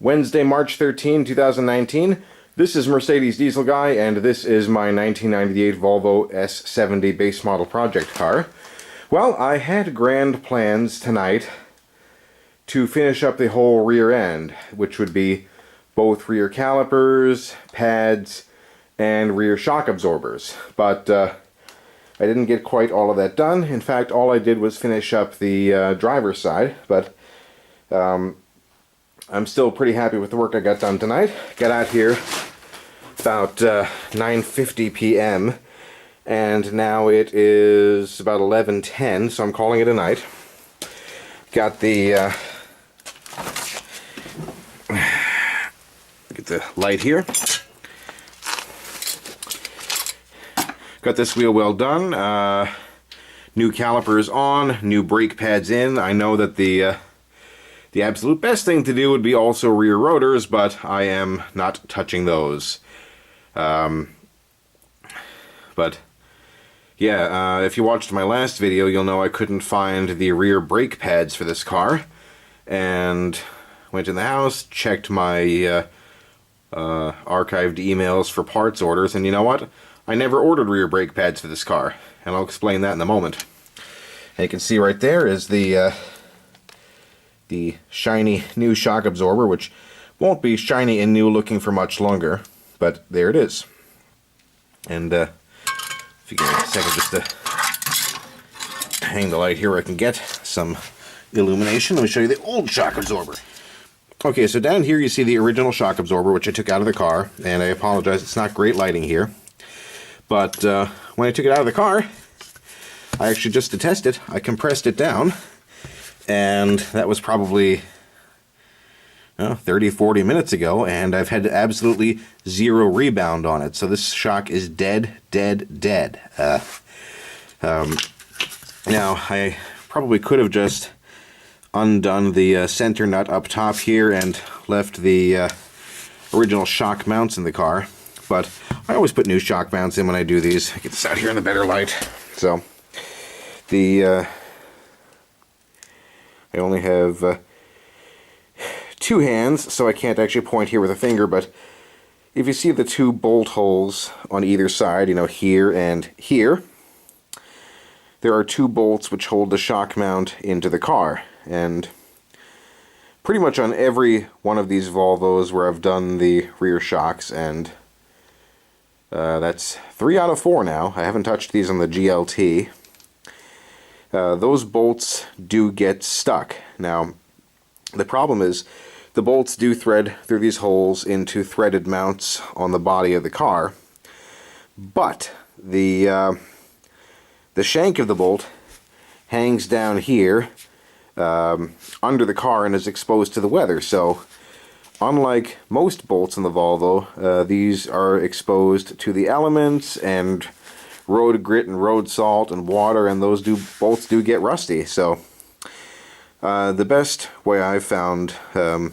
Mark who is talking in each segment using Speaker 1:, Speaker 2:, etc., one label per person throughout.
Speaker 1: Wednesday, March 13, 2019. This is Mercedes Diesel Guy, and this is my 1998 Volvo S70 base model project car. Well, I had grand plans tonight to finish up the whole rear end, which would be both rear calipers, pads, and rear shock absorbers. But I didn't get quite all of that done. In fact, all I did was finish up the driver's side, but I'm still pretty happy with the work I got done tonight. Got out here about 9:50 p.m. and now it is about 11:10, so I'm calling it a night. Got the get the light here. Got this wheel well done. New calipers on, new brake pads in. I know that the absolute best thing to do would be also rear rotors, but I am not touching those. But yeah, if you watched my last video, you'll know I couldn't find the rear brake pads for this car, and went in the house, checked my archived emails for parts orders, and you know what? I never ordered rear brake pads for this car, and I'll explain that in a moment. And you can see right there is the shiny new shock absorber, which won't be shiny and new looking for much longer, but there it is. And if you give me a second just to hang the light here where I can get some illumination, let me show you the old shock absorber. Okay, so down here you see the original shock absorber, which I took out of the car, and I apologize, it's not great lighting here. But when I took it out of the car, I actually, just to test it, I compressed it down, and that was probably 30-40 minutes ago, and I've had absolutely zero rebound on it. So this shock is dead. Now, I probably could have just undone the center nut up top here and left the original shock mounts in the car, but I always put new shock mounts in when I do these. I get this out here in the better light. So the I only have two hands, so I can't actually point here with a finger, but if you see the two bolt holes on either side, you know, here and here, there are two bolts which hold the shock mount into the car. And pretty much on every one of these Volvos where I've done the rear shocks, and that's 3 out of 4 now. I haven't touched these on the GLT. Those bolts do get stuck. Now, the problem is the bolts do thread through these holes into threaded mounts on the body of the car, but the shank of the bolt hangs down here under the car and is exposed to the weather. So unlike most bolts in the Volvo, these are exposed to the elements and road grit and road salt and water, and those bolts do get rusty. So the best way I've found the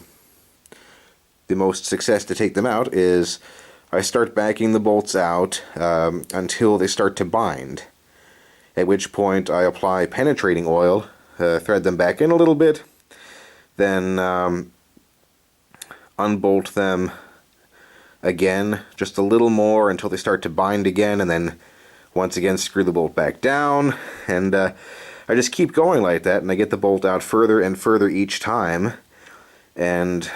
Speaker 1: most success to take them out is I start backing the bolts out until they start to bind, at which point I apply penetrating oil, thread them back in a little bit, then unbolt them again just a little more until they start to bind again, and then once again screw the bolt back down, and I just keep going like that, and I get the bolt out further and further each time, and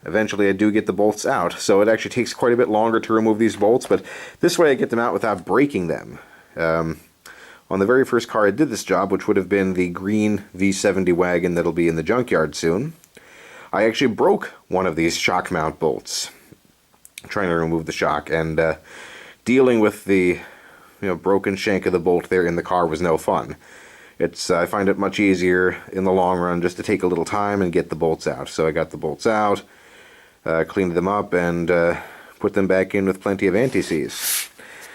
Speaker 1: eventually I do get the bolts out. So it actually takes quite a bit longer to remove these bolts, but this way I get them out without breaking them. On the very first car I did this job, which would have been the green V70 wagon that'll be in the junkyard soon, I actually broke one of these shock mount bolts trying to remove the shock, and dealing with the broken shank of the bolt there in the car was no fun. I find it much easier in the long run just to take a little time and get the bolts out. So I got the bolts out, cleaned them up, and put them back in with plenty of anti-seize.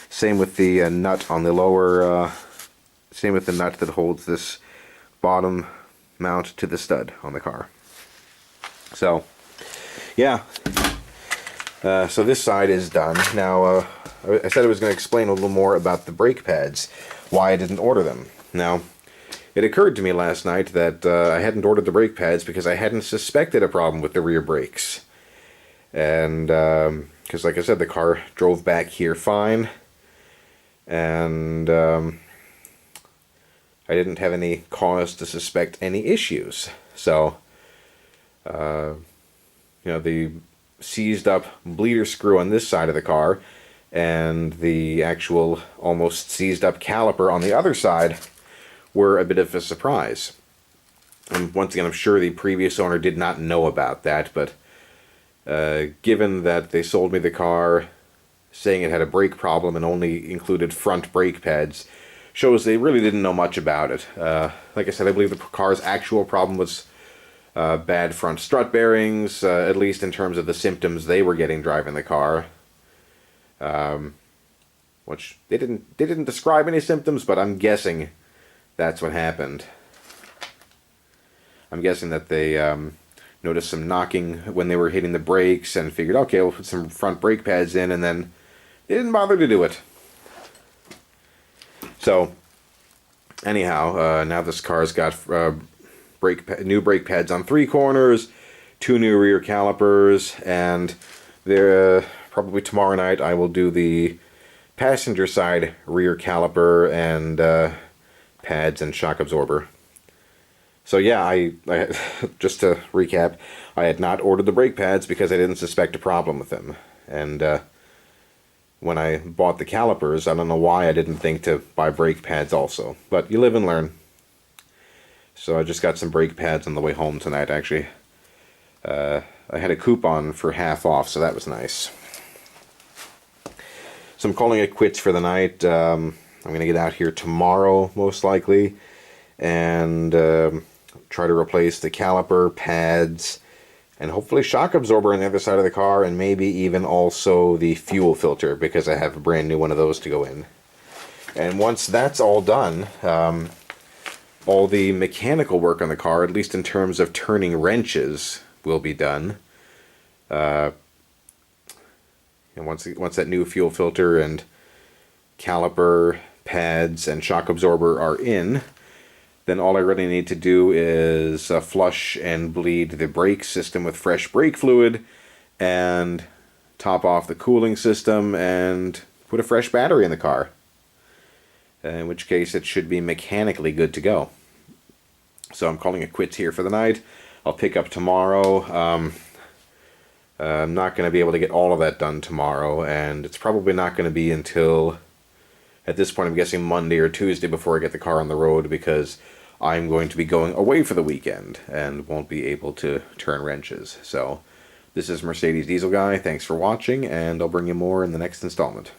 Speaker 1: Same with the nut on the lower, same with the nut that holds this bottom mount to the stud on the car. So yeah, so this side is done. Now I said I was going to explain a little more about the brake pads, why I didn't order them. Now, it occurred to me last night that I hadn't ordered the brake pads because I hadn't suspected a problem with the rear brakes. And because, like I said, the car drove back here fine, and I didn't have any cause to suspect any issues. So, the seized up bleeder screw on this side of the car and the actual almost seized up caliper on the other side were a bit of a surprise. And once again, I'm sure the previous owner did not know about that, but given that they sold me the car saying it had a brake problem and only included front brake pads, shows they really didn't know much about it. Like I said, I believe the car's actual problem was bad front strut bearings, at least in terms of the symptoms they were getting driving the car. Which they didn't describe any symptoms, but I'm guessing that's what happened. I'm guessing that they noticed some knocking when they were hitting the brakes and figured, okay, we'll put some front brake pads in, and then they didn't bother to do it. So, anyhow, now this car's got new brake pads on 3 corners, 2 new rear calipers, and probably tomorrow night I will do the passenger side rear caliper and pads and shock absorber. So yeah, I just to recap, I had not ordered the brake pads because I didn't suspect a problem with them. And when I bought the calipers, I don't know why I didn't think to buy brake pads also. But you live and learn. So I just got some brake pads on the way home tonight, actually. I had a coupon for half off, so that was nice. So I'm calling it quits for the night. I'm going to get out here tomorrow, most likely, and try to replace the caliper, pads, and hopefully shock absorber on the other side of the car, and maybe even also the fuel filter, because I have a brand new one of those to go in. And once that's all done, all the mechanical work on the car, at least in terms of turning wrenches, will be done. And once that new fuel filter and caliper, pads, and shock absorber are in, then all I really need to do is flush and bleed the brake system with fresh brake fluid and top off the cooling system and put a fresh battery in the car. In which case it should be mechanically good to go. So I'm calling it quits here for the night. I'll pick up tomorrow. I'm not going to be able to get all of that done tomorrow, and it's probably not going to be until, at this point I'm guessing Monday or Tuesday before I get the car on the road, because I'm going to be going away for the weekend and won't be able to turn wrenches. So this is Mercedes Diesel Guy. Thanks for watching, and I'll bring you more in the next installment.